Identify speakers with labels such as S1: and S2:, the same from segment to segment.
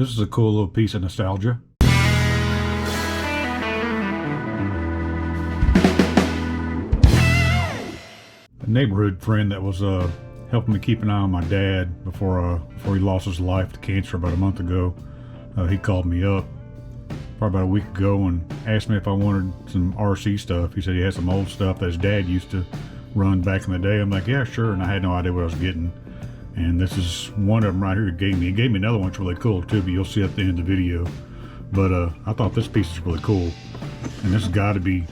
S1: This is a cool little piece of nostalgia. A neighborhood friend that was helping me keep an eye on my dad before he lost his life to cancer about a month ago. He called me up probably about a week ago and asked me if I wanted some RC stuff. He said he had some old stuff that his dad used to run back in the day. I'm like, yeah, sure. And I had no idea what I was getting. And this is one of them right here he gave me. He gave me another one that's really cool too, but you'll see at the end of the video. But I thought this piece is really cool. And this has got to be,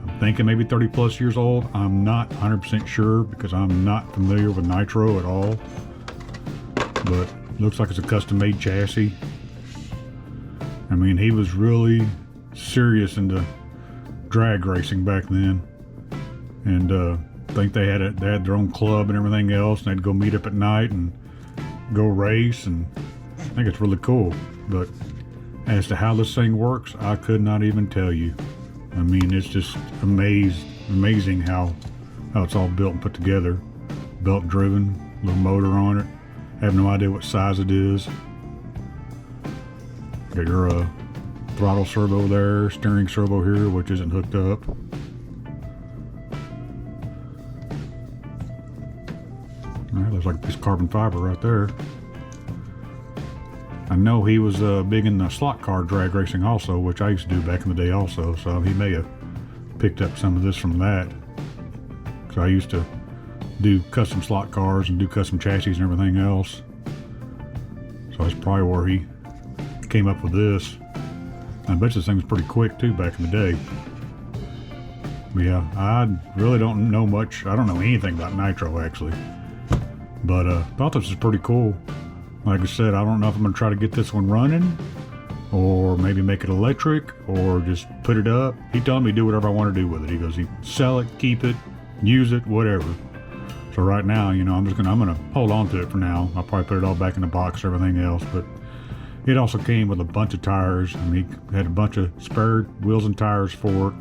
S1: I'm thinking maybe 30 plus years old. I'm not 100% sure because I'm not familiar with Nitro at all. But looks like it's a custom made chassis. I mean, he was really serious into drag racing back then. And I think they had their own club and everything else, and they'd go meet up at night and go race, and I think it's really cool. But as to how this thing works, I could not even tell you. I mean, it's just amazing how it's all built and put together. Belt driven, little motor on it. I have no idea what size it is. Got your throttle servo there, steering servo here, which isn't hooked up. Alright, looks like a piece of carbon fiber right there. I know he was big in the slot car drag racing also, which I used to do back in the day also, so he may have picked up some of this from that. So I used to do custom slot cars and do custom chassis and everything else. So that's probably where he came up with this. I bet this thing was pretty quick too back in the day. But yeah, I really don't know much. I don't know anything about Nitro actually. But thought this was pretty cool. Like I said, I don't know if I'm gonna try to get this one running or maybe make it electric or just put it up. He told me to do whatever I want to do with it. He goes, he sell it, keep it, use it, whatever. So right now, you know, I'm gonna hold on to it for now. I'll probably put it all back in the box, everything else. But it also came with a bunch of tires. I mean, he had a bunch of spare wheels and tires for it.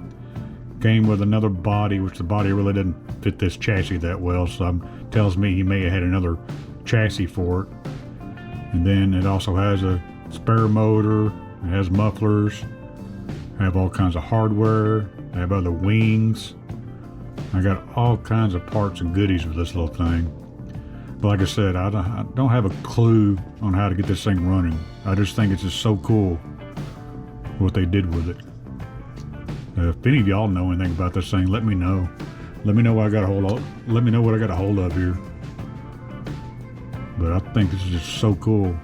S1: Came with another body, which the body really didn't fit this chassis that well, so tells me he may have had another chassis for it. And then it also has a spare motor, it has mufflers, I have all kinds of hardware, I have other wings. I got all kinds of parts and goodies with this little thing. But like I said, I don't have a clue on how to get this thing running. I just think it's just so cool what they did with it. If any of y'all know anything about this thing, let me know. Let me know what I got a hold of. Let me know what I got a hold of here. But I think this is just so cool.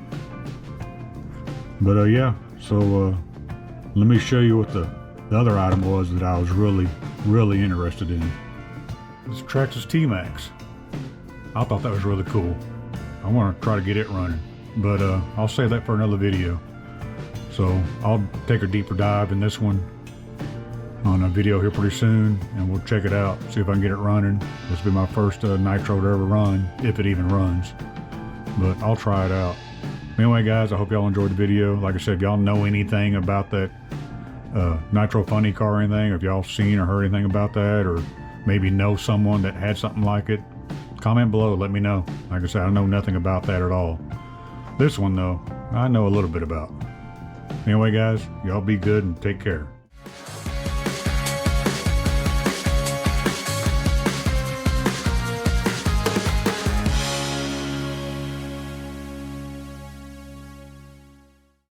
S1: But yeah, so let me show you what the other item was that I was really interested in. This Traxxas T-Max. I thought that was really cool. I want to try to get it running, but I'll save that for another video. So I'll take a deeper dive in this one on a video here pretty soon, and we'll check it out, see if I can get it running. This will be my first Nitro to ever run, if it even runs, but I'll try it out. Anyway guys, I hope y'all enjoyed the video. Like I said, if y'all know anything about that Nitro Funny Car or anything, if y'all seen or heard anything about that, or maybe know someone that had something like it, comment below, let me know. Like I said, I know nothing about that at all. This one though, I know a little bit about. Anyway guys, y'all be good and take care.